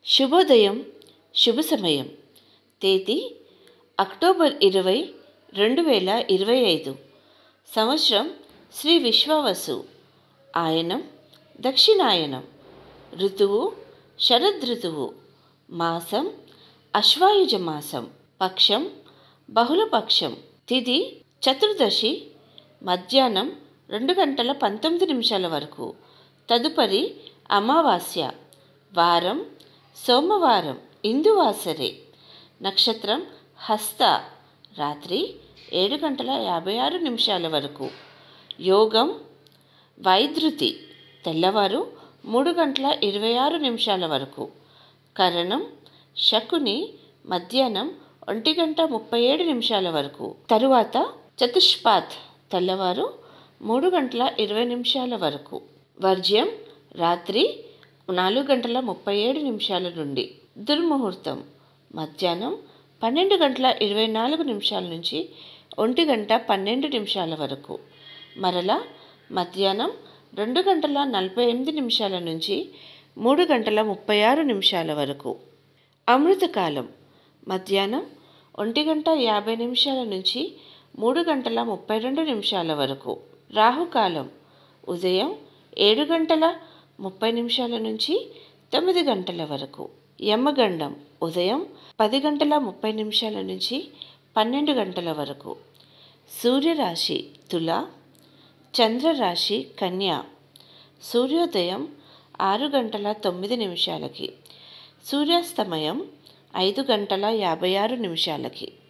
శుభోదయం, శుభ సమయం. తేదీ అక్టోబర్ 20, 2025. సంవత్సరం శ్రీ విశ్వావసు. ఆయనం దక్షిణాయనం. ఋతువు శరదృతువు. మాసం అశ్వాయుజ మాసం. పక్షం బహుళపక్షం. తిథి చతుర్దశి మధ్యాహ్నం 2:19 వరకు. తదుపరి అమావాస్య. వారం సోమవారం ఇందువాసరే. నక్షత్రం హస్త. రాత్రి 7:56 వరకు. యోగం వైద్యుతి. తెల్లవారు 3:26 వరకు. కరణం శకుని. మధ్యాహ్నం 1:37 వరకు. తరువాత చతుష్పాత్. తెల్లవారు 3:20 వరకు. వర్జ్యం రాత్రి 4:37 నుండి. దుర్ముహూర్తం మధ్యాహ్నం 12:24 నుంచి 1:12 వరకు. మరలా మధ్యాహ్నం 2:48 నుంచి 3:36 వరకు. అమృతకాలం మధ్యాహ్నం 1:50 నుంచి 3:32 వరకు. రాహుకాలం ఉదయం 7:30 నుంచి 9 వరకు. యమగండం ఉదయం 10:30 నుంచి 12 వరకు. సూర్యరాశి తుల, చంద్రరాశి కన్య. సూర్యోదయం 6:09, సూర్యాస్తమయం 5:56.